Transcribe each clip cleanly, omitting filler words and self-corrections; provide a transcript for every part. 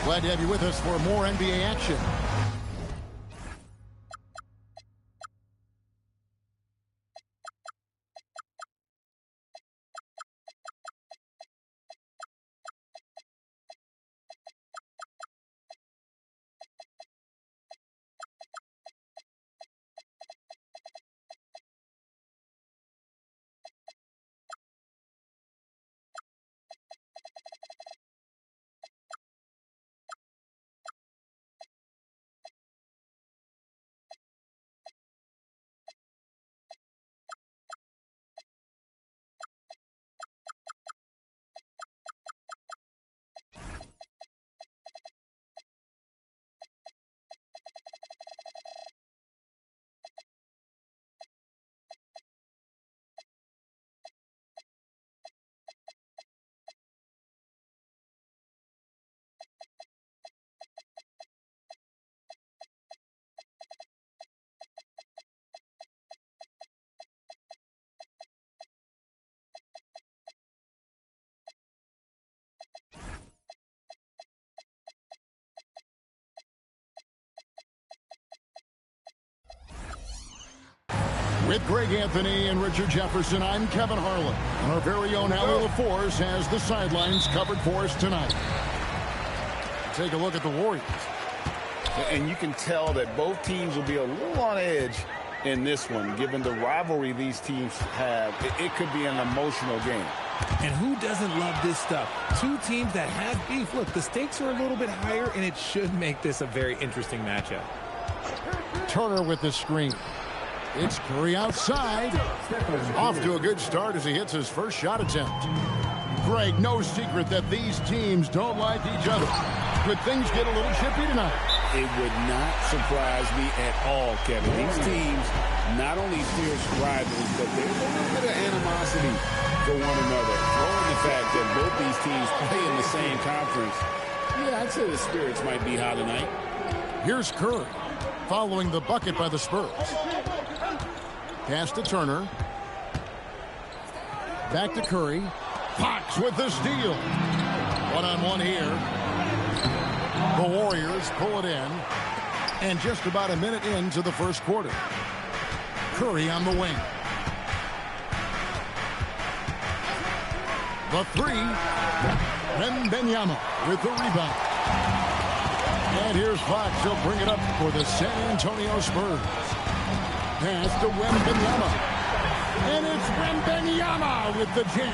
Glad to have you with us for more NBA action. With Greg Anthony and Richard Jefferson, I'm Kevin Harlan. And our very own Allie LaForce has the sidelines covered for us tonight. Take a look at the Warriors. And you can tell that both teams will be a little on edge in this one, given the rivalry these teams have. It could be an emotional game. And who doesn't love this stuff? Two teams that have beef. Look, the stakes are a little bit higher, and it should make this a very interesting matchup. Turner with the screen. It's Curry outside. Off to a good start as he hits his first shot attempt. Greg, no secret that these teams don't like each other. Could things get a little chippy tonight? It would not surprise me at all, Kevin. These teams not only fierce rivals, but there's a little bit of animosity for one another. Knowing the fact that both these teams play in the same conference, yeah, I'd say the spirits might be high tonight. Here's Curry, following the bucket by the Spurs. Pass to Turner. Back to Curry. Fox with the steal. One-on-one here. The Warriors pull it in. And just about a minute into the first quarter. Curry on the wing. The three. Wembanyama with the rebound. And here's Fox. He'll bring it up for the San Antonio Spurs. Pass to Wembanyama. And it's Wembanyama with the jam.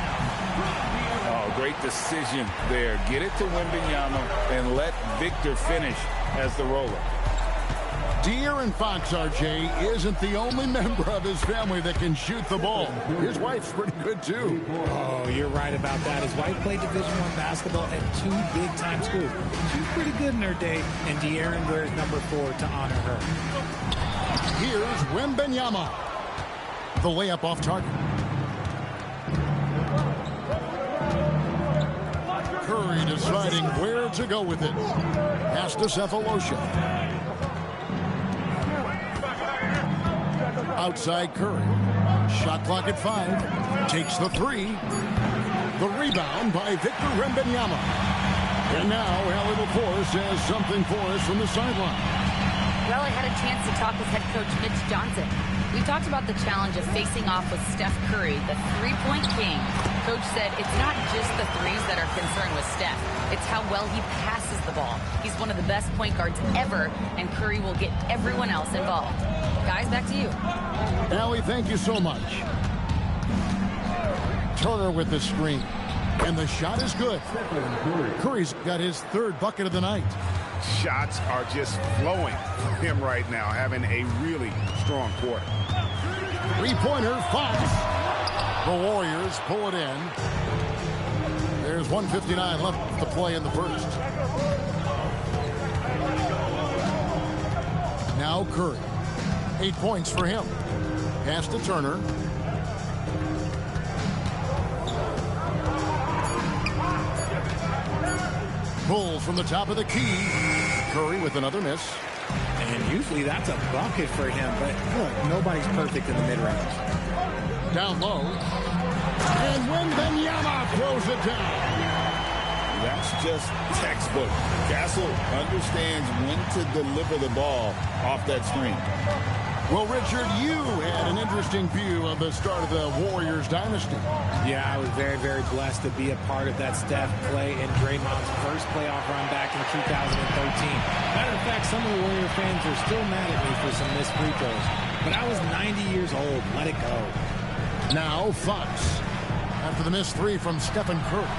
Oh, great decision there. Get it to Wembanyama and let Victor finish as the roller. De'Aaron Fox, RJ, isn't the only member of his family that can shoot the ball. His wife's pretty good, too. Oh, you're right about that. His wife played Division I basketball at two big-time schools. She's pretty good in her day, and De'Aaron wears number 4 to honor her. Here's Wembanyama. The layup off target. Curry deciding where to go with it. Pass to Cephalosha. Outside Curry. Shot clock at 5. Takes the 3. The rebound by Victor Wembanyama. And now Allie LaForce has something for us from the sideline. Well, I had a chance to talk with head coach Mitch Johnson. We talked about the challenge of facing off with Steph Curry, the three-point king. Coach said it's not just the threes that are concerned with Steph. It's how well he passes the ball. He's one of the best point guards ever, and Curry will get everyone else involved. Guys, back to you. Allie, thank you so much. Turner with the screen. And the shot is good. Curry's got his third bucket of the night. Shots are just flowing from him right now, having a really strong quarter. Three-pointer, Fox. The Warriors pull it in. There's 1:59 left to play in the first. Now Curry. 8 points for him. Pass to Turner. Pulls from the top of the key. Curry with another miss. And usually that's a bucket for him, but look, nobody's perfect in the mid-range. Down low. And Wembanyama throws it down. That's just textbook. Castle understands when to deliver the ball off that screen. Well, Richard, you had an interesting view of the start of the Warriors dynasty. Yeah, I was very, very blessed to be a part of that Steph, Clay, and Draymond's first playoff run back in 2013. Matter of fact, some of the Warrior fans are still mad at me for some missed free throws. But I was 90 years old. Let it go. Now Fox. After the missed three from Stephen Curry.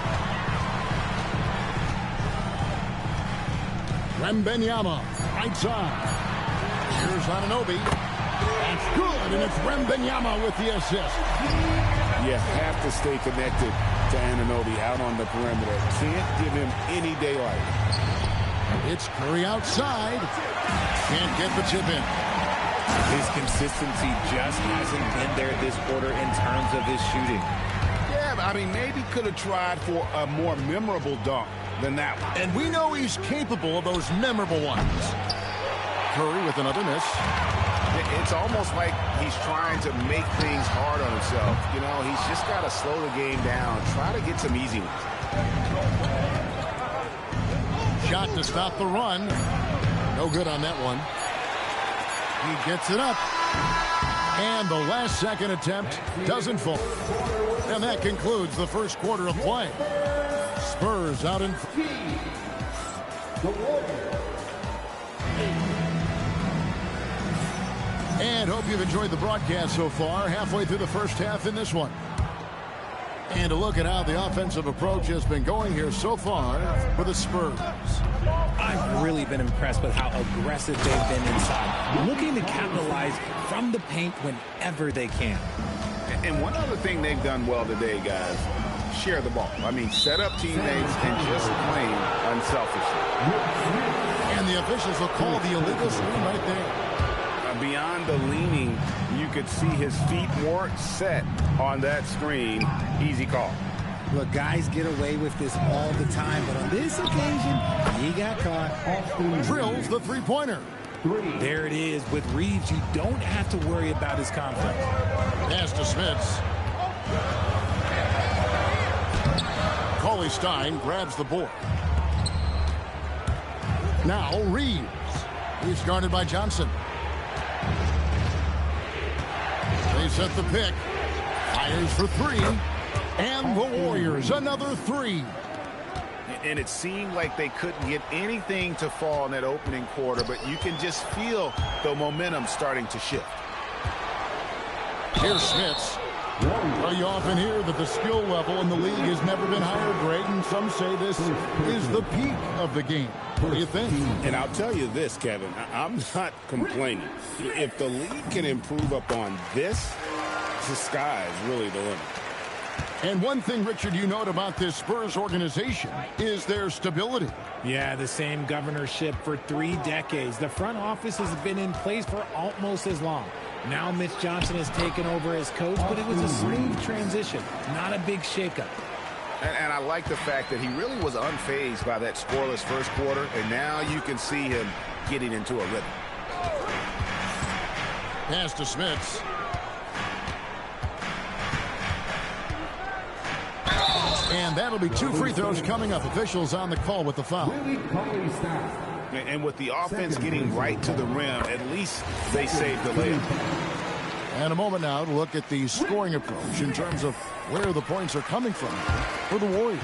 Wembanyama, right side. Here's Anunoby. That's good, and it's Wembanyama with the assist. You have to stay connected to Anunoby out on the perimeter. Can't give him any daylight. It's Curry outside. Can't get the tip in. His consistency just hasn't been there this quarter in terms of his shooting. Yeah, I mean, maybe could have tried for a more memorable dunk than that one. And we know he's capable of those memorable ones. Curry with another miss. It's almost like he's trying to make things hard on himself. You know, he's just got to slow the game down, try to get some easy ones. Shot to stop the run. No good on that one. He gets it up. And the last second attempt doesn't fall. And that concludes the first quarter of play. Spurs out in... And hope you've enjoyed the broadcast so far. Halfway through the first half in this one. And a look at how the offensive approach has been going here so far for the Spurs. I've really been impressed with how aggressive they've been inside, looking to capitalize from the paint whenever they can. And one other thing they've done well today, guys, share the ball. I mean, set up teammates and just playing unselfishly. And the officials will call the illegal screen right there. Beyond the leaning, you could see his feet weren't set on that screen. Easy call. Look, guys get away with this all the time, but on this occasion, he got caught. Drills the three-pointer. There it is. With Reeves, you don't have to worry about his confidence. Pass to Smits. Cauley Stein grabs the board. Now Reeves. He's guarded by Johnson. They set the pick. Fires for three. And the Warriors, another three. And it seemed like they couldn't get anything to fall in that opening quarter, but you can just feel the momentum starting to shift. Here's Smits. Well, you often hear that the skill level in the league has never been higher, Greg, and some say this is the peak of the game. What do you think? And I'll tell you this, Kevin, I'm not complaining. If the league can improve upon this, the sky is really the limit. And one thing, Richard, you note about this Spurs organization is their stability. Yeah, the same governorship for 3 decades. The front office has been in place for almost as long. Now Mitch Johnson has taken over as coach, but it was a smooth transition, not a big shakeup. And I like the fact that he really was unfazed by that scoreless first quarter, and now you can see him getting into a rhythm. Pass to Smits. And that'll be 2 free throws coming up. Officials on the call with the foul. And with the offense getting right to the rim, at least they saved the layup. And a moment now to look at the scoring approach in terms of where the points are coming from for the Warriors.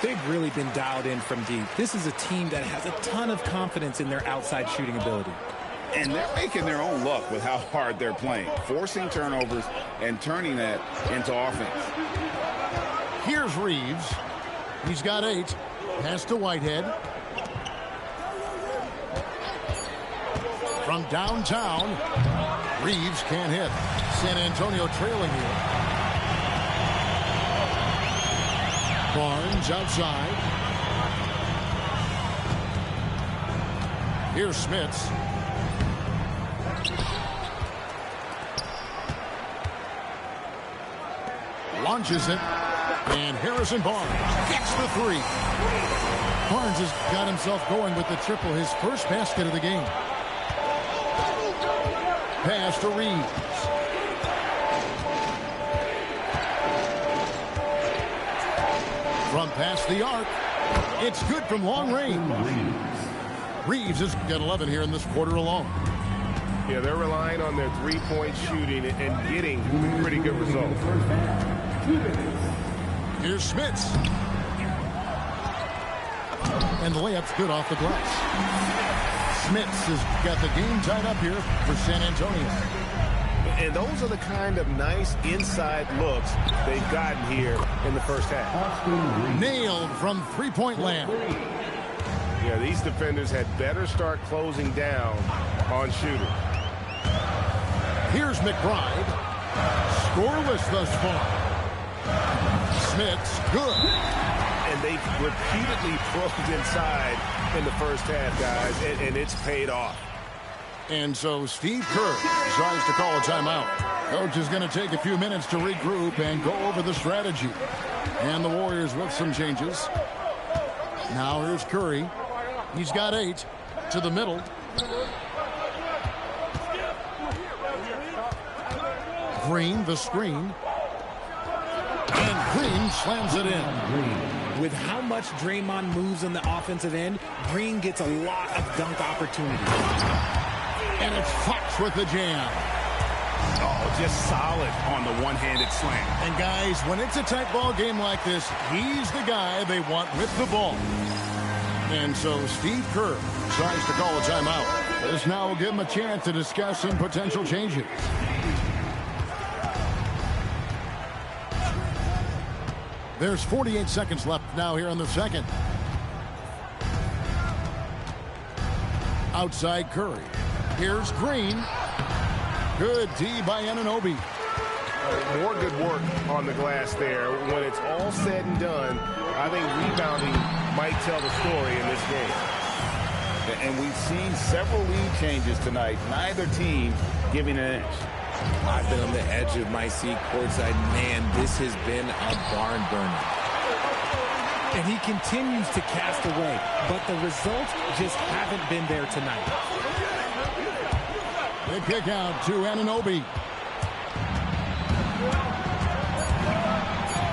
They've really been dialed in from deep. This is a team that has a ton of confidence in their outside shooting ability. And they're making their own luck with how hard they're playing, forcing turnovers and turning that into offense. Here's Reeves. He's got 8. Pass to Whitehead. From downtown, Reeves can't hit. San Antonio trailing here. Barnes outside. Here's Smits. Launches it. And Harrison Barnes gets the 3. Barnes has got himself going with the triple, his first basket of the game. Pass to Reeves. From past the arc, It's good from long range. Reeves has got 11 here in this quarter alone. Yeah, they're relying on their three-point shooting and getting pretty good results. Here's Smits. And the layup's good off the glass. Smits has got the game tied up here for San Antonio. And those are the kind of nice inside looks they've gotten here in the first half. Nailed from three-point land. Yeah, these defenders had better start closing down on shooting. Here's McBride. Scoreless thus far. Smits, good. And they've repeatedly probed inside in the first half, guys, and it's paid off. And so Steve Kerr decides to call a timeout. Coach is going to take a few minutes to regroup and go over the strategy. And the Warriors with some changes. Now here's Curry. He's got 8 to the middle. Green, the screen. And Green slams it in. With how much Draymond moves on the offensive end, Green gets a lot of dunk opportunities. And it's Fox with the jam. Oh, just solid on the one-handed slam. And guys, when it's a tight ball game like this, he's the guy they want with the ball. And so Steve Kerr decides to call a timeout. This now will give him a chance to discuss some potential changes. There's 48 seconds left now here in the second. Outside Curry. Here's Green. Good D by Anunoby. More good work on the glass there. When it's all said and done, I think rebounding might tell the story in this game. And we've seen several lead changes tonight. Neither team giving an inch. I've been on the edge of my seat courtside. Man, this has been a barn burner. And he continues to cast away, but the results just haven't been there tonight. Big kick out to Anunoby.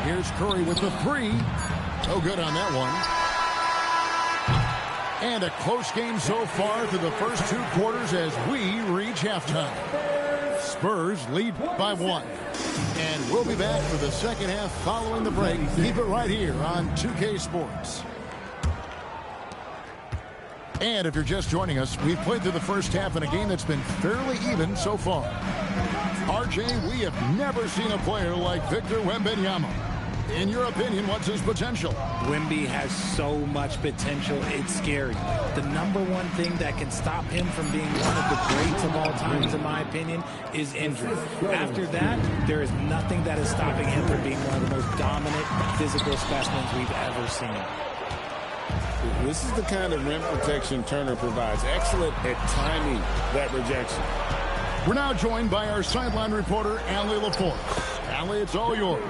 Here's Curry with the 3. No good on that one. And a close game so far through the first 2 quarters as we reach halftime. Spurs lead by 1. And we'll be back for the second half following the break. Keep it right here on 2K Sports. And if you're just joining us, we've played through the first half in a game that's been fairly even so far. RJ, we have never seen a player like Victor Wembanyama. In your opinion, what's his potential? Wemby has so much potential, it's scary. The number one thing that can stop him from being one of the greats of all times, in my opinion, is injury. After that, there is nothing that is stopping him from being one of the most dominant physical specimens we've ever seen. This is the kind of rim protection Turner provides. Excellent at timing that rejection. We're now joined by our sideline reporter, Allie LaForce. Allie, it's all yours.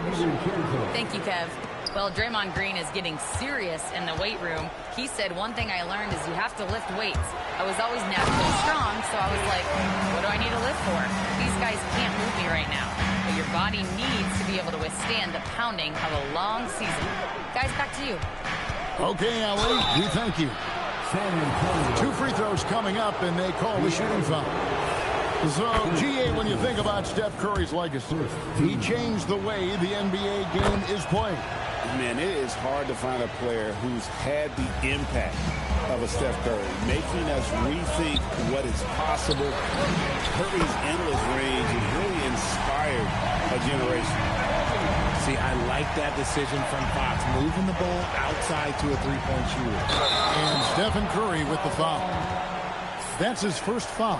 Thank you, Kev. Well, Draymond Green is getting serious in the weight room. He said, one thing I learned is you have to lift weights. I was always naturally strong, so I was like, what do I need to lift for? These guys can't move me right now. But your body needs to be able to withstand the pounding of a long season. Guys, back to you. Okay, Allie, we thank you. 2 free throws coming up, and they call the shooting foul. So, GA, when you think about Steph Curry's legacy, he changed the way the NBA game is played. Man, it is hard to find a player who's had the impact of a Steph Curry, making us rethink what is possible. Curry's endless range has really inspired a generation. See, I like that decision from Fox, moving the ball outside to a three-point shooter. And Stephen Curry with the foul. That's his first foul.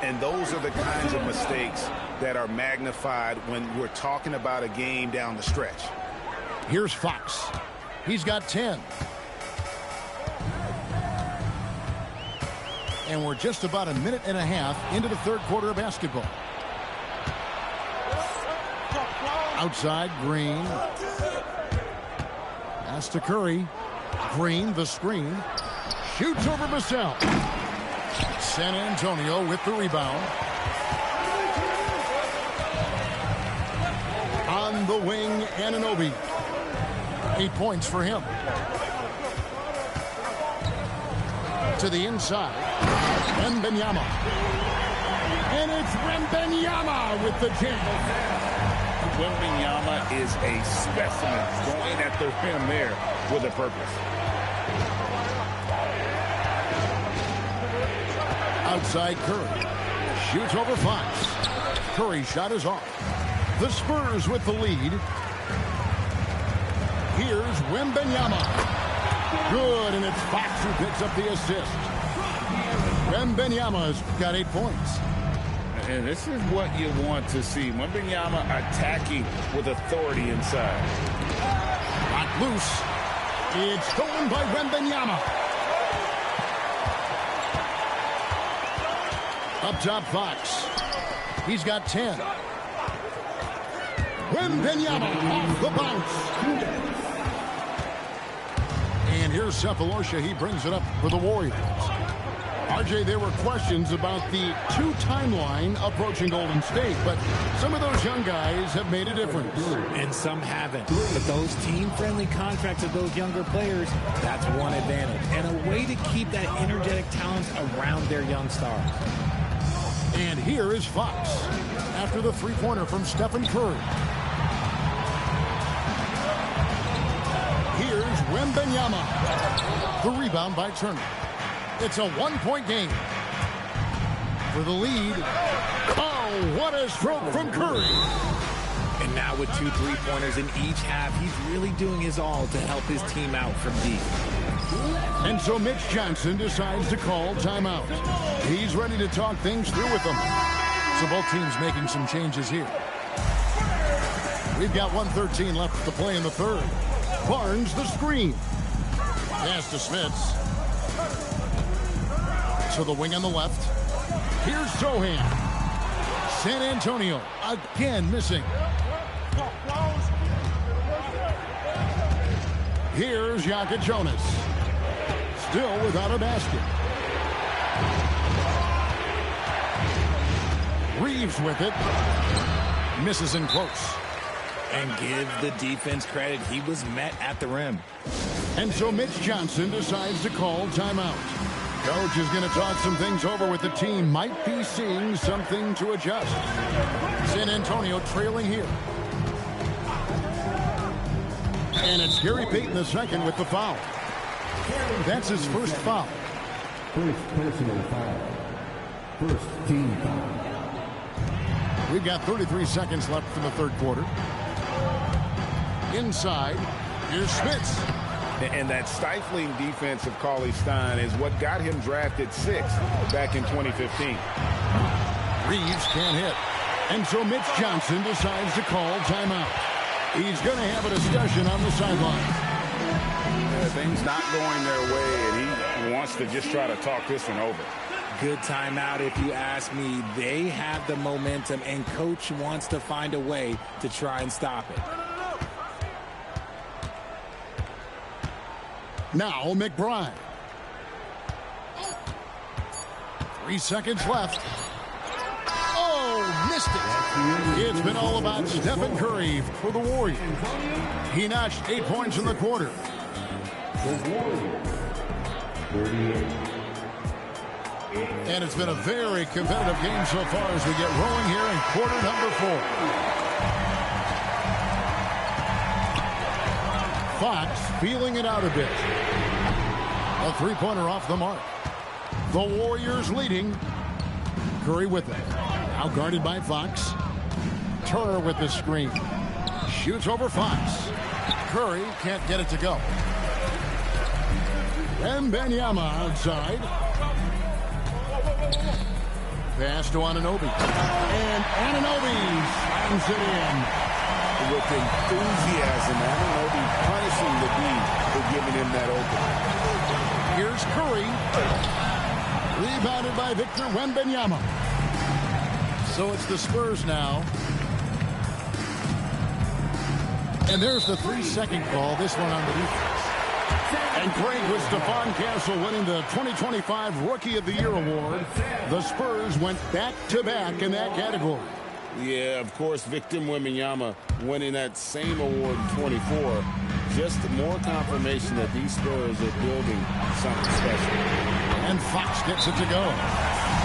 And those are the kinds of mistakes that are magnified when we're talking about a game down the stretch. Here's Fox. He's got 10. And we're just about a minute and a half into the third quarter of basketball. Outside, Green. Pass to Curry. Green, the screen. Shoots over Vassell. San Antonio with the rebound. On the wing, Anunoby. 8 points for him. To the inside. Wembanyama. And it's Wembanyama with the jam. Wembanyama is a specimen going at the rim there with a purpose. Outside Curry. Shoots over Fox. Curry's shot is off. The Spurs with the lead. Here's Wembanyama. Good, and it's Fox who picks up the assist. Wembanyama's got 8 points. And this is what you want to see. Wembanyama attacking with authority inside. Not loose. It's stolen by Wembanyama. Up top, Fox. He's got 10. Wembanyama off the bounce. And here's Cephalosha. He brings it up for the Warriors. RJ, there were questions about the 2 timeline approaching Golden State, but some of those young guys have made a difference. And some haven't. But those team-friendly contracts of those younger players, that's one advantage. And a way to keep that energetic talent around their young stars. And here is Fox after the three-pointer from Stephen Curry. Here's Wembanyama. The rebound by Turner. It's a 1-point game. For the lead. Oh, what a stroke from Curry. And now with 2 3-pointers in each half, he's really doing his all to help his team out from deep. And so Mitch Johnson decides to call timeout. He's ready to talk things through with them. So both teams making some changes here. We've got 1:13 left to play in the third. Barnes the screen. Pass to Smits. To the wing on the left. Here's Sohan. San Antonio again missing. Here's Yaka Jonas. Still without a basket. Reeves with it. Misses in close. And give the defense credit. He was met at the rim. And so Mitch Johnson decides to call timeout. Coach is going to talk some things over with the team. Might be seeing something to adjust. San Antonio trailing here. And it's Gary Payton II with the foul. That's his first foul. First personal foul. First team foul. We've got 33 seconds left in the third quarter. Inside, here's Smits. And that stifling defense of Cauley Stein is what got him drafted 6th back in 2015. Reeves can't hit. And so Mitch Johnson decides to call timeout. He's going to have a discussion on the sideline. Things not going their way, and he wants to just try to talk this one over. Good timeout if you ask me. They have the momentum, and Coach wants to find a way to try and stop it. Now McBride. 3 seconds left. Oh, missed it. It's been all about Stephen Curry for the Warriors. He notched 8 points in the quarter. The Warriors. 38. And it's been a very competitive game so far as we get rolling here in quarter number 4. Fox feeling it out a bit. A three-pointer off the mark. The Warriors leading. Curry with it. Now guarded by Fox. Turner with the screen. Shoots over Fox. Curry can't get it to go. Wembanyama outside. Pass to Anunoby. And Anunoby slams it in. With enthusiasm, Anunoby punishing the D for giving him that opening. Here's Curry. Rebounded by Victor Wembanyama. So it's the Spurs now. And there's the 3-second call. This one on the defense. And great with Stephon Castle winning the 2025 Rookie of the Year award. The Spurs went back-to-back in that category. Yeah, of course, Victor Wembanyama winning that same award in 24 just more confirmation that these Spurs are building something special. And Fox gets it to go.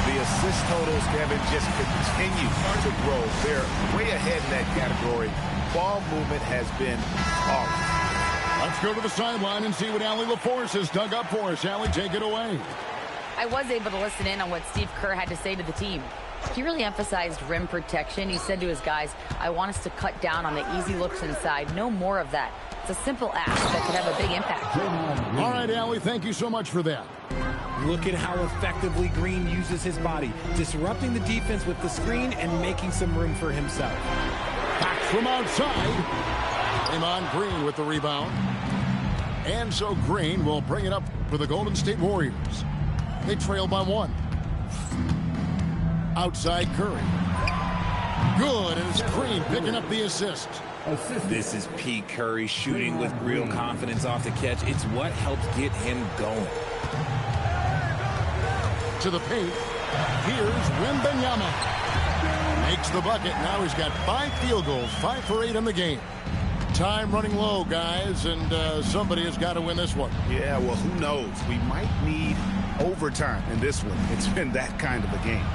The assist totals, Kevin, just continue to grow. They're way ahead in that category. Ball movement has been awesome. Let's go to the sideline and see what Allie LaForce has dug up for us. Allie, take it away. I was able to listen in on what Steve Kerr had to say to the team. He really emphasized rim protection. He said to his guys, I want us to cut down on the easy looks inside. No more of that. It's a simple ask that could have a big impact. All right, Allie, thank you so much for that. Look at how effectively Green uses his body, disrupting the defense with the screen and making some room for himself. Back from outside. Draymond Green with the rebound. And so Green will bring it up for the Golden State Warriors. They trail by 1. Outside Curry. Good, and it's Green picking up the assist. This is P. Curry shooting with real confidence off the catch. It's what helps get him going. To the paint. Here's Wembanyama. Makes the bucket. Now he's got 5 field goals, 5 for 8 in the game. Time running low, guys, and somebody has got to win this one. Yeah, well, who knows? We might need overtime in this one. It's been that kind of a game.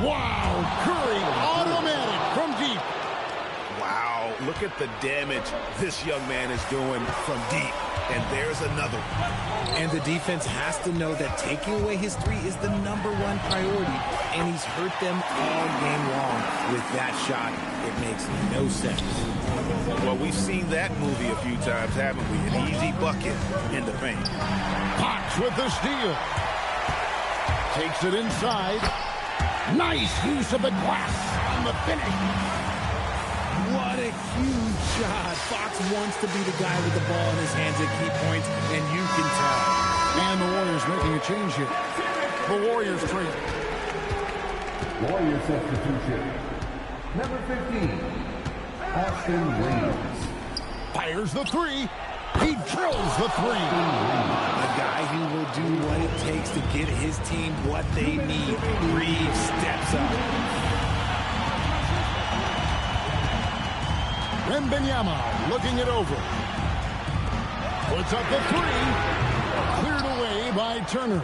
Wow, Curry automatic from deep. Wow, look at the damage this young man is doing from deep. And there's another one. And the defense has to know that taking away his 3 is the #1 priority, and he's hurt them all game long. With that shot, it makes no sense. Well, we've seen that movie a few times, haven't we? An easy bucket in the paint. Fox with the steal. Takes it inside. Nice use of the glass on the finish. What a huge shot. Fox wants to be the guy with the ball in his hands at key points, and you can tell. And the Warriors making a change here. The Warriors trade. Warrior substitution. Number 15, Austin Reeves. Fires the 3. He drills the 3. A guy who will do what it takes to get his team what they need. Reeves steps up. Wembanyama looking it over. Puts up the 3. Cleared away by Turner.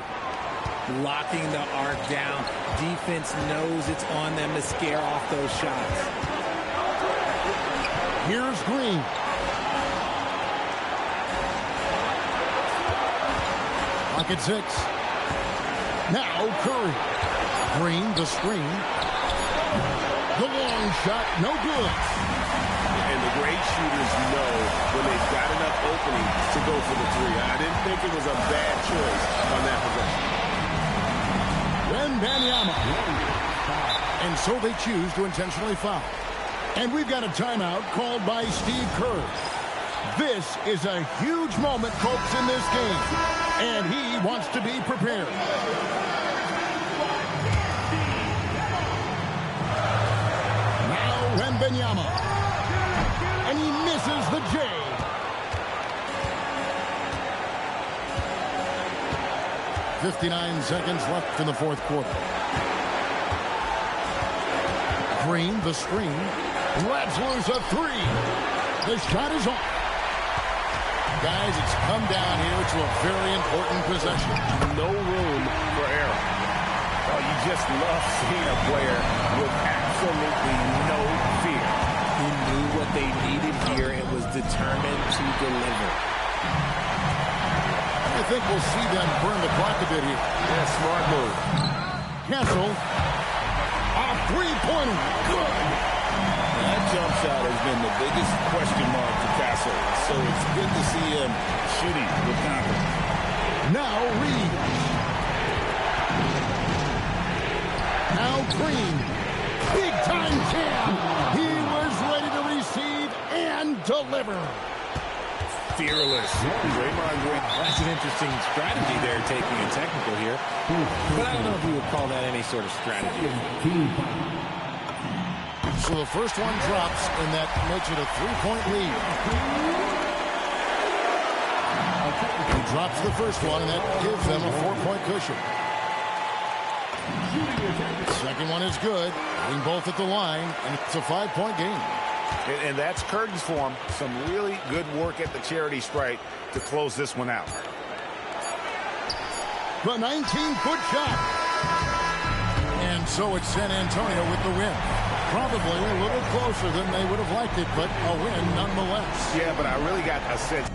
Locking the arc down. Defense knows it's on them to scare off those shots. Here's Green. Pocket 6. Now Curry. Green, the screen. The long shot, no good. And the great shooters know when they've got enough opening to go for the 3. I didn't think it was a bad choice on that possession. Wembanyama. And so they choose to intentionally foul. And we've got a timeout called by Steve Kerr. This is a huge moment, folks, in this game. And he wants to be prepared. Now Wembanyama. And he misses the J. .59 seconds left in the fourth quarter. Green, the screen. Lets loose a 3. The shot is off. Guys, it's come down here to a very important possession. No room for error. Oh, you just love seeing a player with absolutely no fear. He knew what they needed here and was determined to deliver. I think we'll see them burn the clock a bit here. Yeah, smart move. Castle. A 3-pointer. Good. That jump shot has been the biggest question mark to Castle. So it's good to see him shooting with confidence. Now Reed. Now Green. Big time jam. He was ready to receive and deliver. Fearless. Draymond Green. That's an interesting strategy they're taking in technical here. But I don't know if we would call that any sort of strategy. So the first one drops, and that makes it a 3-point lead. He drops the first one, and that gives them a 4-point cushion. Second one is good. Hitting both at the line, and it's a 5-point game. And that's curtains for him. Some really good work at the charity stripe to close this one out. The 19-foot shot. And so it's San Antonio with the win. Probably a little closer than they would have liked it, but a win nonetheless. Yeah, but I really got a sense.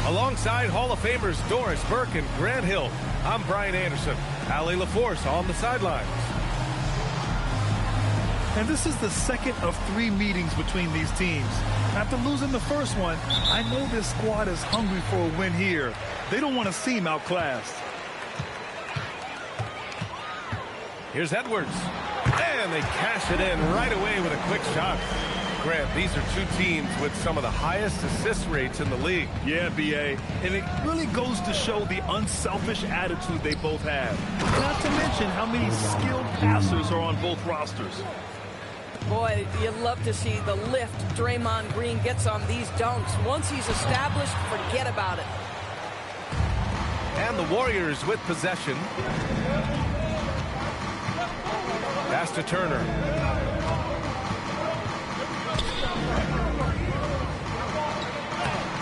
Alongside Hall of Famers Doris Burke and Grant Hill, I'm Brian Anderson. Allie LaForce on the sidelines. And this is the second of 3 meetings between these teams. After losing the first one, I know this squad is hungry for a win here. They don't want to seem outclassed. Here's Edwards. And they cash it in right away with a quick shot. Grant, these are 2 teams with some of the highest assist rates in the league. Yeah, B.A. And it really goes to show the unselfish attitude they both have. Not to mention how many skilled passers are on both rosters. Boy, you'd love to see the lift Draymond Green gets on these dunks. Once he's established, forget about it. And the Warriors with possession. Pass to Turner.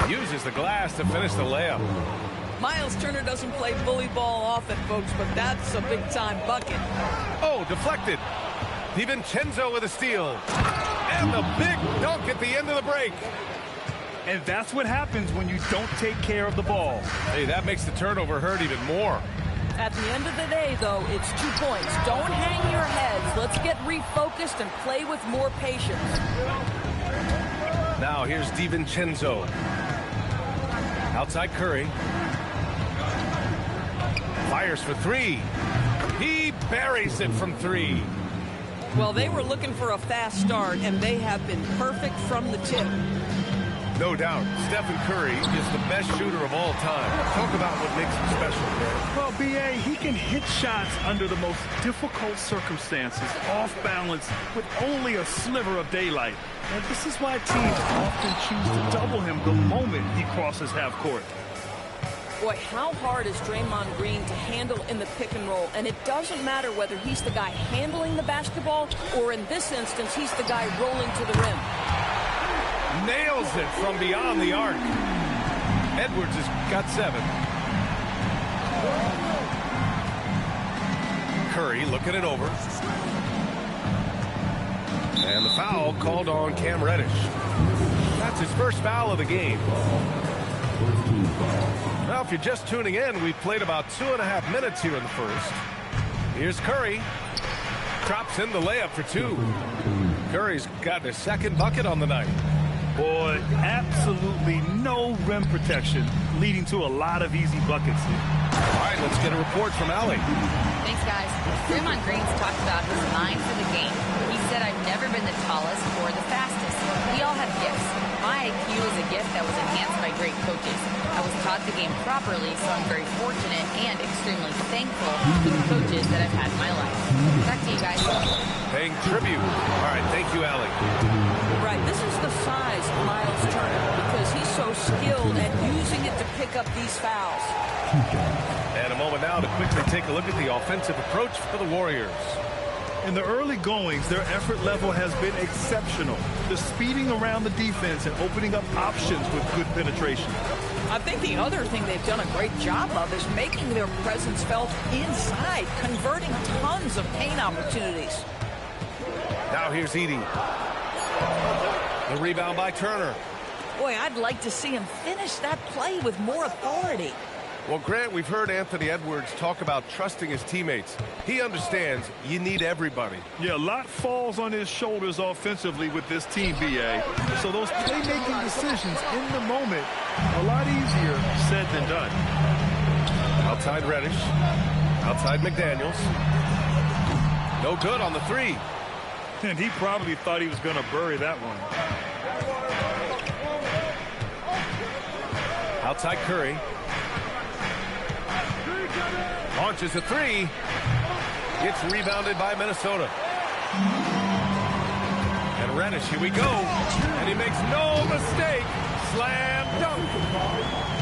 Uses the glass to finish the layup. Miles Turner doesn't play bully ball often, folks, but that's a big-time bucket. Oh, deflected. DiVincenzo with a steal. And the big dunk at the end of the break. And that's what happens when you don't take care of the ball. Hey, that makes the turnover hurt even more. At the end of the day, though, it's 2 points. Don't hang your heads. Let's get refocused and play with more patience. Now here's DiVincenzo. Outside Curry. Fires for 3. He buries it from 3. Well, they were looking for a fast start, and they have been perfect from the tip. No doubt. Stephen Curry is the best shooter of all time. Talk about what makes him special, man. Well, B.A., he can hit shots under the most difficult circumstances, off balance, with only a sliver of daylight. And this is why teams often choose to double him the moment he crosses half court. Boy, how hard is Draymond Green to handle in the pick and roll? And it doesn't matter whether he's the guy handling the basketball or in this instance, he's the guy rolling to the rim. Nails it from beyond the arc. Edwards has got 7. Curry looking it over. And the foul called on Cam Reddish. That's his first foul of the game. Now, if you're just tuning in, we've played about 2.5 minutes here in the first. Here's Curry. Drops in the layup for 2. Curry's got his 2nd bucket on the night. Boy, absolutely no rim protection, leading to a lot of easy buckets here. All right, let's get a report from Allie. Thanks, guys. Draymond Green's talked about his mind for the game. He said, I've never been the tallest or the fastest. We all have gifts. My IQ is a gift that was enhanced by great coaches. I was taught the game properly, so I'm very fortunate and extremely thankful for the coaches that I've had in my life. Back to you guys. Paying tribute. All right, thank you, Allie. Right, this is the size of Miles Turner because he's so skilled at using it to pick up these fouls. And a moment now to quickly take a look at the offensive approach for the Warriors. In the early goings, their effort level has been exceptional. The speeding around the defense and opening up options with good penetration. I think the other thing they've done a great job of is making their presence felt inside, converting tons of paint opportunities. Now here's Edey. The rebound by Turner. Boy, I'd like to see him finish that play with more authority. Well, Grant, we've heard Anthony Edwards talk about trusting his teammates. He understands you need everybody. Yeah, a lot falls on his shoulders offensively with this team, B.A. So those playmaking decisions in the moment are a lot easier said than done. Outside Reddish. Outside McDaniels. No good on the 3. And he probably thought he was going to bury that one. Outside Curry. Launches a 3. It's rebounded by Minnesota. And Reddish, here we go. And he makes no mistake. Slam dunk.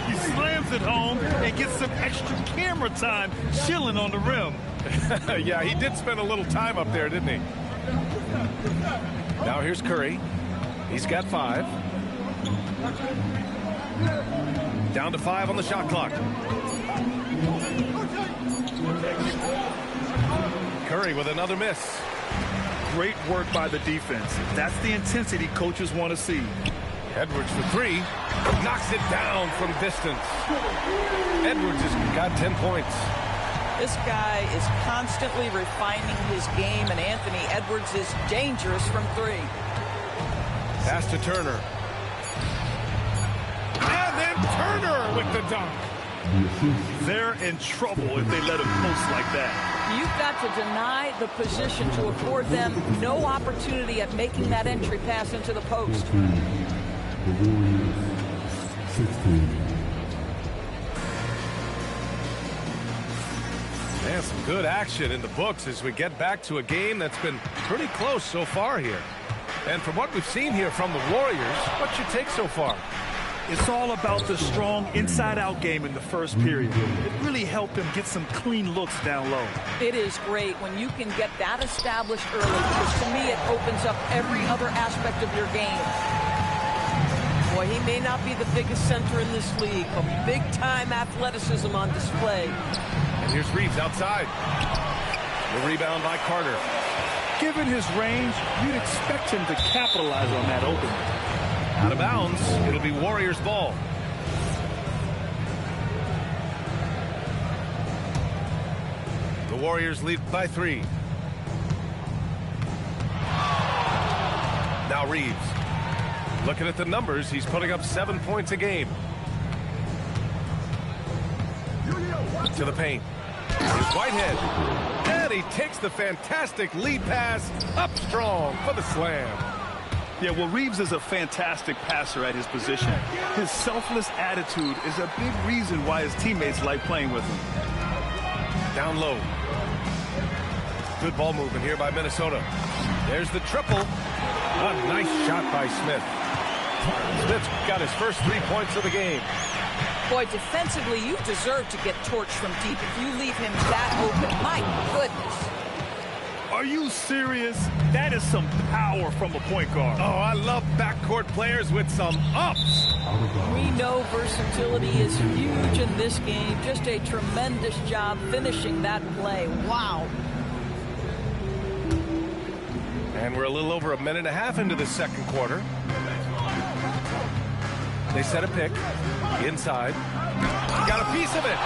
He slams it home and gets some extra camera time chilling on the rim. Yeah, he did spend a little time up there, didn't he? Now here's Curry. He's got 5. Down to 5 on the shot clock. Curry with another miss. Great work by the defense. That's the intensity coaches want to see. Edwards for three. Knocks it down from distance. Edwards has got 10 points. This guy is constantly refining his game, and Anthony Edwards is dangerous from three. Pass to Turner. And then Turner with the dunk. They're in trouble if they let him post like that. You've got to deny the position to afford them no opportunity at making that entry pass into the post. The Warriors, 16. And some good action in the books as we get back to a game that's been pretty close so far here. And from what we've seen here from the Warriors, what's your take so far? It's all about the strong inside-out game in the first period. It really helped them get some clean looks down low. It is great when you can get that established early, because to me it opens up every other aspect of your game. Boy, he may not be the biggest center in this league, but big-time athleticism on display. And here's Reeves outside. The rebound by Carter. Given his range, you'd expect him to capitalize on that opening. Out of bounds. It'll be Warriors ball. The Warriors lead by 3. Now Reeves. Looking at the numbers, he's putting up 7 points a game. To the paint. Here's Whitehead. And he takes the fantastic lead pass up strong for the slam. Yeah, well, Reeves is a fantastic passer at his position. His selfless attitude is a big reason why his teammates like playing with him. Down low. Good ball movement here by Minnesota. There's the triple. A nice shot by Smith. Smith's got his first 3 points of the game. Boy, defensively, you deserve to get torched from deep if you leave him that open. My goodness. Are you serious? That is some power from a point guard. Oh, I love backcourt players with some ups. We know versatility is huge in this game. Just a tremendous job finishing that play. Wow. And we're a little over 1.5 minutes into the second quarter. They set a pick. Inside. Got a piece of it.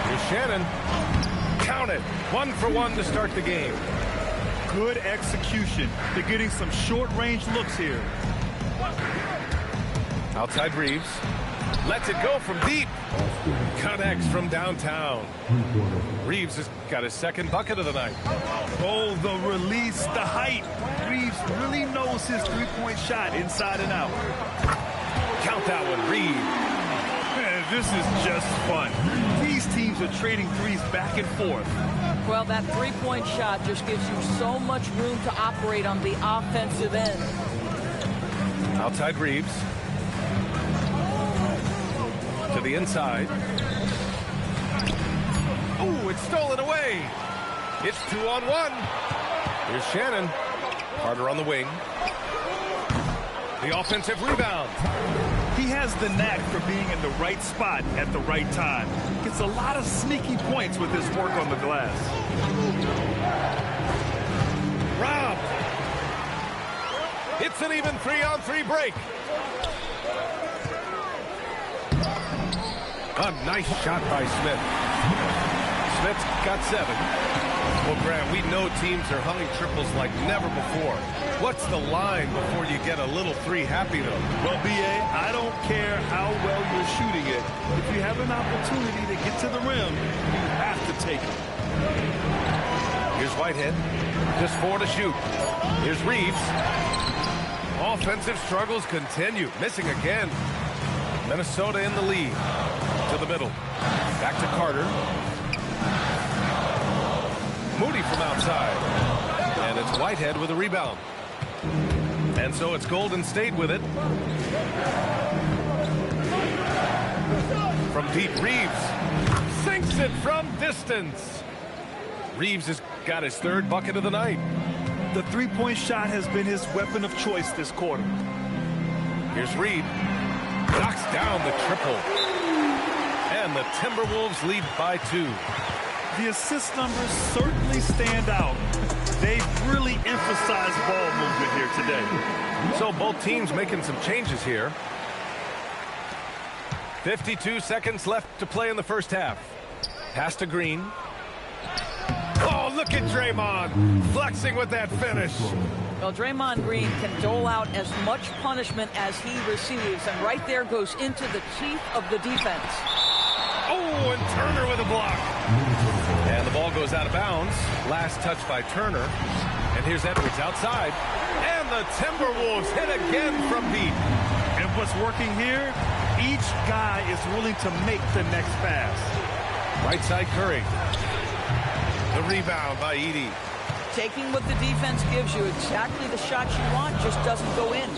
Here's Shannon. Count it. 1 for 1 to start the game. Good execution. They're getting some short-range looks here. Outside Reeves. Lets it go from deep. Connects from downtown. Reeves has got his second bucket of the night. Oh, the release, the height. Reeves really knows his three-point shot inside and out. Count that one, Reeves. Man, this is just fun. These teams are trading threes back and forth. Well, that three-point shot just gives you so much room to operate on the offensive end. Outside Reeves. To the inside. Ooh, it's stolen away. It's 2-on-1. Here's Shannon. Carter on the wing. The offensive rebound. He has the knack for being in the right spot at the right time. Gets a lot of sneaky points with his work on the glass. Robbed. It's an even 3-on-3 break. A nice shot by Smith. Smith's got 7. Well, Grant, we know teams are hunting triples like never before. What's the line before you get a little 3 happy, though? Well, B.A., I don't care how well you're shooting it. If you have an opportunity to get to the rim, you have to take it. Here's Whitehead. Just 4 to shoot. Here's Reeves. Offensive struggles continue. Missing again. Minnesota in the lead. To the middle. Back to Carter. Moody from outside. And it's Whitehead with a rebound. And so it's Golden State with it. From deep, Reeves sinks it from distance. Reeves has got his 3rd bucket of the night. The three-point shot has been his weapon of choice this quarter. Here's Reed. Knocks down the triple. And the Timberwolves lead by 2. The assist numbers certainly stand out. They've really emphasized oversized ball movement here today. So both teams making some changes here. 52 seconds left to play in the first half. Pass to Green. Oh, look at Draymond flexing with that finish. Well, Draymond Green can dole out as much punishment as he receives, and right there goes into the teeth of the defense. Oh, and Turner with a block. And the ball goes out of bounds. Last touch by Turner. And here's Edwards outside. And the Timberwolves hit again from deep. And what's working here, each guy is willing to make the next pass. Right side Curry. The rebound by Edey. Taking what the defense gives you, exactly the shot you want, just doesn't go in.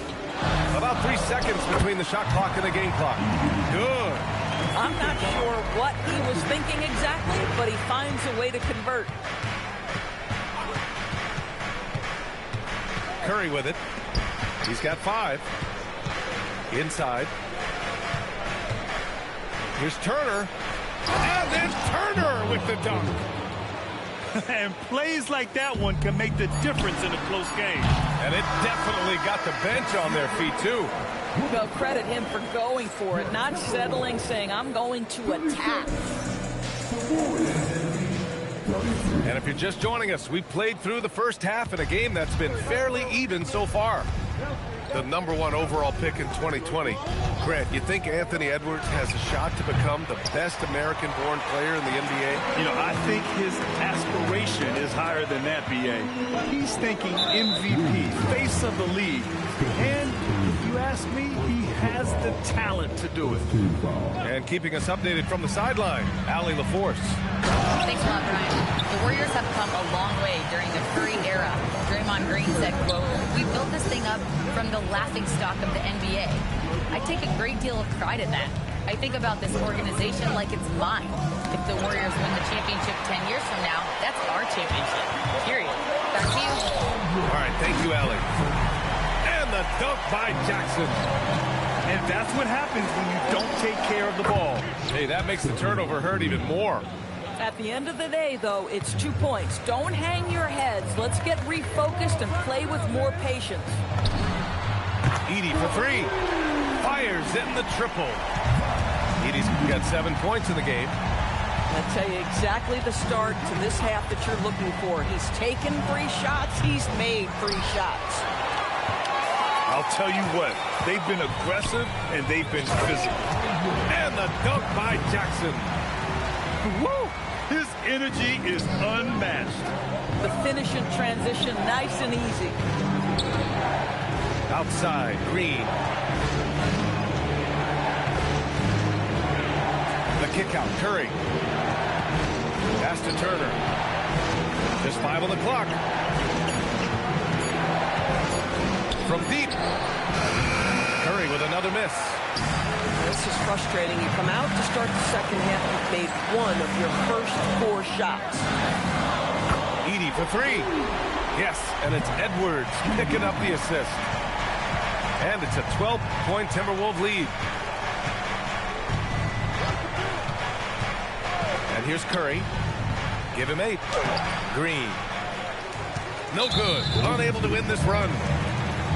About 3 seconds between the shot clock and the game clock. Good. I'm not sure what he was thinking exactly, but he finds a way to convert. Curry with it. He's got 5. Inside. Here's Turner. And then Turner with the dunk. And plays like that one can make the difference in a close game. And it definitely got the bench on their feet, too. Well, credit him for going for it, not settling, saying, I'm going to attack. And if you're just joining us, we played through the first half in a game that's been fairly even so far. The #1 overall pick in 2020. Grant, you think Anthony Edwards has a shot to become the best American-born player in the NBA? You know, I think his aspiration is higher than that, B.A. He's thinking MVP, face of the league. And if you ask me, he has the talent to do it. And keeping us updated from the sideline, Allie LaForce. Thanks a lot, Brian. The Warriors have come a long way during the Curry era. Draymond Green said, quote, "We built this thing up from the laughingstock of the NBA. I take a great deal of pride in that. I think about this organization like it's mine. If the Warriors win the championship 10 years from now, that's our championship. Period." Back to you. All right, thank you, Allie. And the dunk by Jackson. And that's what happens when you don't take care of the ball. Hey, that makes the turnover hurt even more. At the end of the day, though, it's 2 points. Don't hang your heads. Let's get refocused and play with more patience. Edey for 3. Fires in the triple. Edey's got 7 points in the game. I'll tell you exactly the start to this half that you're looking for. He's taken 3 shots. He's made 3 shots. I'll tell you what, they've been aggressive and they've been physical. And the dunk by Jackson. Woo! His energy is unmatched. The finish in transition, nice and easy. Outside, Green. The kick out, Curry. Pass to Turner. Just 5 on the clock. From deep. Curry with another miss. This is frustrating. You come out to start the second half, you've made 1 of your first 4 shots. Edey for 3. Yes, and it's Edwards picking up the assist. And it's a 12-point Timberwolves lead. And here's Curry. Give him 8. Green. No good. Unable to win this run.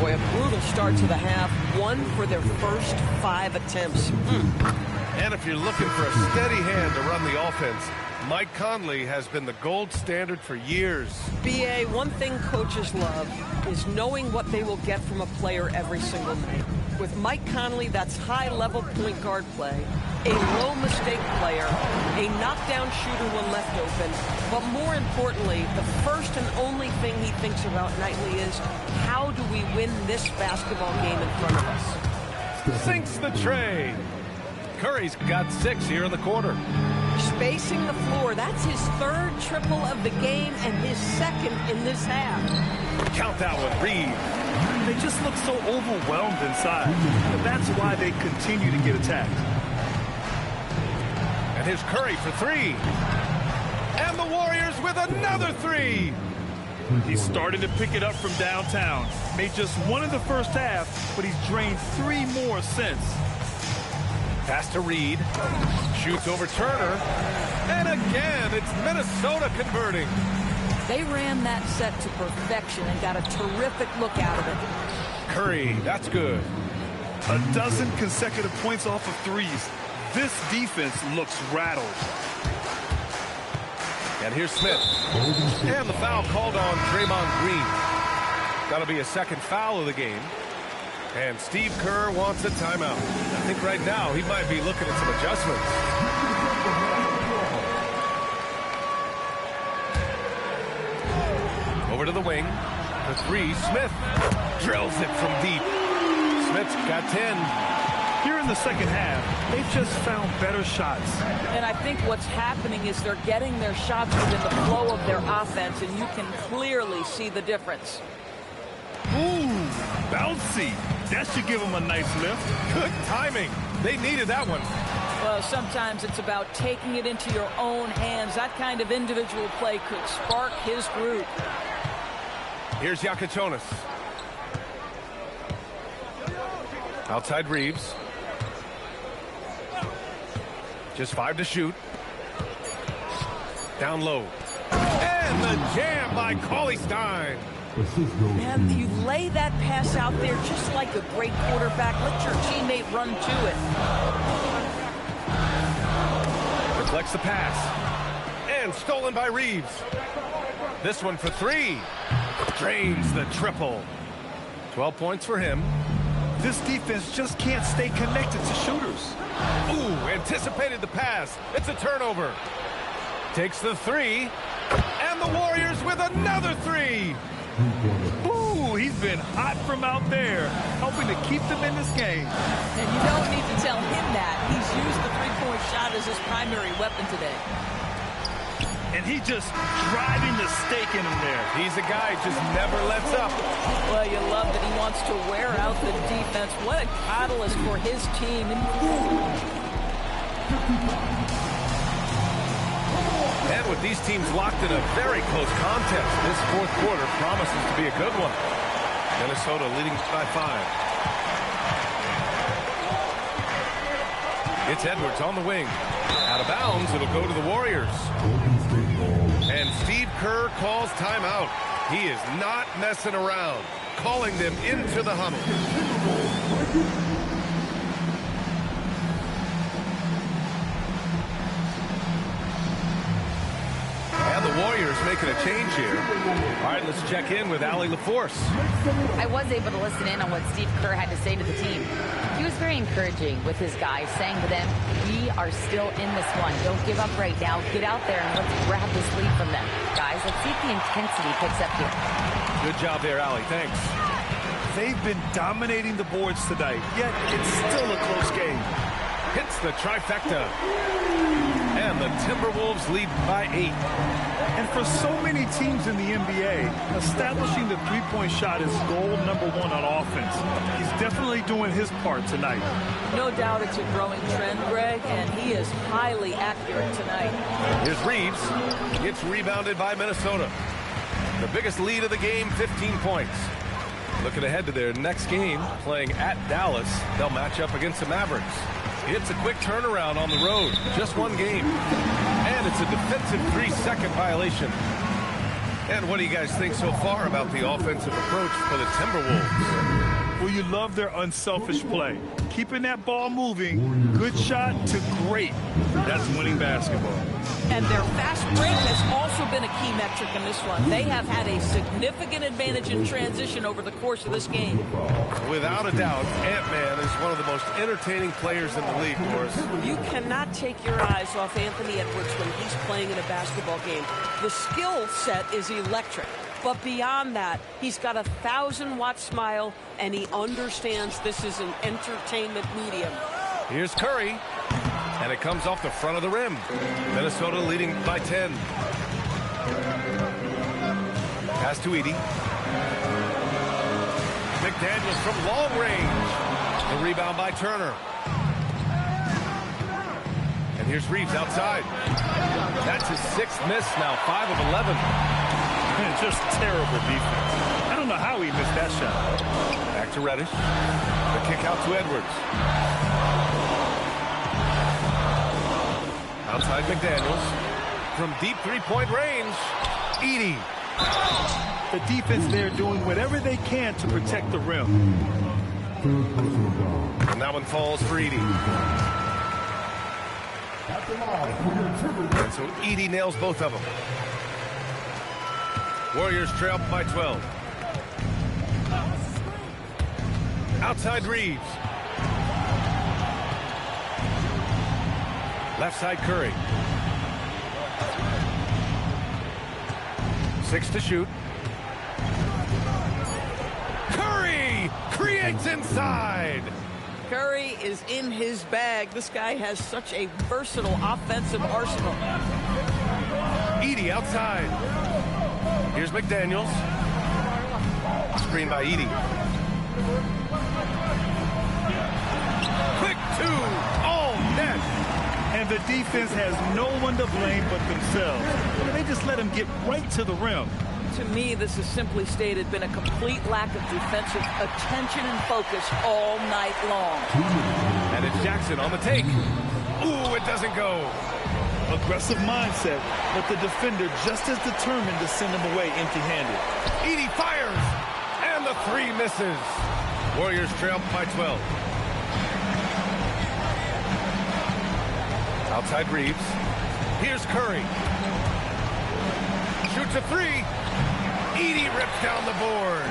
Boy, a brutal start to the half. 1 for their first 5 attempts. And if you're looking for a steady hand to run the offense, Mike Conley has been the gold standard for years. B.A., one thing coaches love is knowing what they will get from a player every single night. With Mike Conley, that's high-level point guard play, a low-mistake player, a knockdown shooter when left open, but more importantly, the first and only thing he thinks about nightly is, how do we win this basketball game in front of us? Sinks the tray. Curry's got 6 here in the quarter. Spacing the floor, that's his 3rd triple of the game and his 2nd in this half. Count that one, Reed. They just look so overwhelmed inside. And that's why they continue to get attacked. And here's Curry for 3. And the Warriors with another 3. He's starting to pick it up from downtown. Made just 1 in the first half, but he's drained 3 more since. Pass to Reed. Shoots over Turner. And again, it's Minnesota converting. They ran that set to perfection and got a terrific look out of it. Curry, that's good. A dozen consecutive points off of threes. This defense looks rattled. And here's Smith. And the foul called on Draymond Green. That'll be a second foul of the game. And Steve Kerr wants a timeout. I think right now he might be looking at some adjustments. Over to the wing. For three, Smith drills it from deep. Smith's got 10. Here in the second half, they've just found better shots. And I think what's happening is they're getting their shots within the flow of their offense, and you can clearly see the difference. Ooh, bouncy. That should give them a nice lift. Good timing. They needed that one. Well, sometimes it's about taking it into your own hands. That kind of individual play could spark his group. Here's Yakuchonis. Outside Reeves. Just 5 to shoot. Down low. And the jam by Cauley Stein. Man, you lay that pass out there just like a great quarterback. Let your teammate run to it. Reflects the pass. And stolen by Reeves. This one for 3. Drains the triple. 12 points for him. This defense just can't stay connected to shooters. Ooh, anticipated the pass. It's a turnover. Takes the 3. And the Warriors with another 3. Ooh, he's been hot from out there, helping to keep them in this game. And you don't need to tell him that. He's used the three-point shot as his primary weapon today. And he just driving the stake in him there. He's a guy who just never lets up. Well, you love that he wants to wear out the defense. What a catalyst for his team. And with these teams locked in a very close contest, this fourth quarter promises to be a good one. Minnesota leading by 5. It's Edwards on the wing. Out of bounds, it'll go to the Warriors. And Steve Kerr calls timeout. He is not messing around, calling them into the huddle. And the Warriors making a change here. All right, let's check in with Allie LaForce. I was able to listen in on what Steve Kerr had to say to the team. He was very encouraging with his guys, saying to them, we are still in this one. Don't give up right now. Get out there and let's grab this lead from them. Guys, let's see if the intensity picks up here. Good job there, Allie. Thanks. They've been dominating the boards tonight, yet it's still a close game. Hits the trifecta. And the Timberwolves lead by 8. And for so many teams in the NBA, establishing the three-point shot is goal number 1 on offense. He's definitely doing his part tonight. No doubt it's a growing trend, Greg, and he is highly accurate tonight. Here's Reeves. It's rebounded by Minnesota. The biggest lead of the game, 15 points. Looking ahead to their next game, playing at Dallas. They'll match up against the Mavericks. It's a quick turnaround on the road. Just one game. And it's a defensive 3-second violation. And what do you guys think so far about the offensive approach for the Timberwolves? Well, you love their unselfish play. Keeping that ball moving, good shot to great. That's winning basketball. And their fast break has also been a key metric in this one. They have had a significant advantage in transition over the course of this game. Without a doubt, Ant-Man is one of the most entertaining players in the league, Morris. You cannot take your eyes off Anthony Edwards when he's playing in a basketball game. The skill set is electric. But beyond that, he's got a 1,000-watt smile, and he understands this is an entertainment medium. Here's Curry. And it comes off the front of the rim. Minnesota leading by 10. Pass to Edey. McDaniels from long range. The rebound by Turner. And here's Reeves outside. That's his 6th miss now, 5 of 11. Just terrible defense. I don't know how he missed that shot. Back to Reddish. The kick out to Edwards. Outside McDaniels. From deep 3-point range, Edey The defense there doing whatever they can to protect the rim. And that one falls for Edey. And so Edey nails both of them. Warriors trail by 12. Outside Reeves. Left side Curry. 6 to shoot. Curry creates inside. Curry is in his bag. This guy has such a versatile offensive arsenal. Edey outside. Here's McDaniels. Screen by Edey. Quick 2. All net. And the defense has no one to blame but themselves. They just let him get right to the rim. To me, this is simply stated been a complete lack of defensive attention and focus all night long. And it's Jackson on the take. Ooh, it doesn't go. Aggressive mindset, but the defender just as determined to send him away empty-handed. Edey fires, and the 3 misses. Warriors trail by 12. Outside Reeves. Here's Curry. Shoots a 3. Edey rips down the board.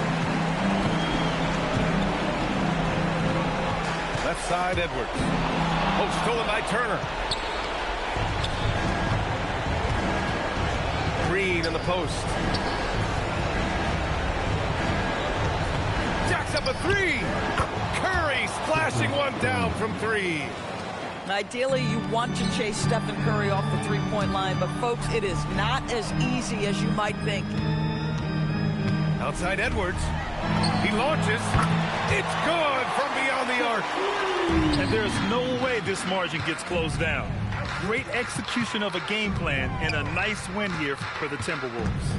Left side, Edwards. Oh, stolen by Turner. Green in the post. Jacks up a 3. Curry splashing one down from 3. Ideally, you want to chase Stephen Curry off the three-point line, but folks, it is not as easy as you might think. Outside Edwards. He launches. It's good from beyond the arc. And there's no way this margin gets closed down. Great execution of a game plan and a nice win here for the Timberwolves.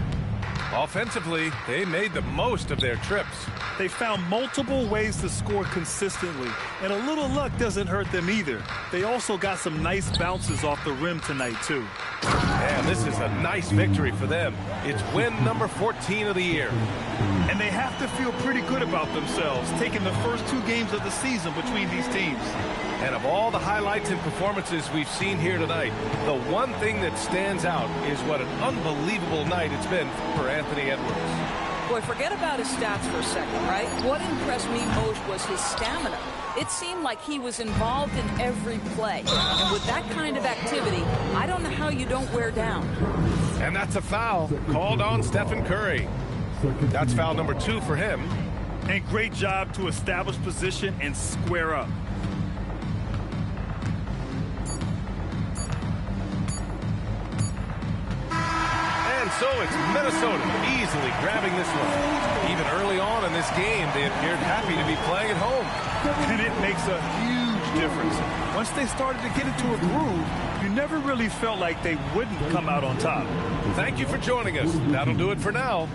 Offensively, they made the most of their trips. They found multiple ways to score consistently, and a little luck doesn't hurt them either. They also got some nice bounces off the rim tonight, too. And this is a nice victory for them. It's win number 14 of the year. And they have to feel pretty good about themselves, taking the first 2 games of the season between these teams. And of all the highlights and performances we've seen here tonight, the one thing that stands out is what an unbelievable night it's been for Anthony Edwards. Boy, forget about his stats for a second, right? What impressed me most was his stamina. It seemed like he was involved in every play. And with that kind of activity, I don't know how you don't wear down. And that's a foul called on Stephen Curry. That's foul number 2 for him. And great job to establish position and square up. And so it's Minnesota easily grabbing this one. Even early on in this game, they appeared happy to be playing at home. And it makes a huge difference. Once they started to get into a groove, you never really felt like they wouldn't come out on top. Thank you for joining us. That'll do it for now.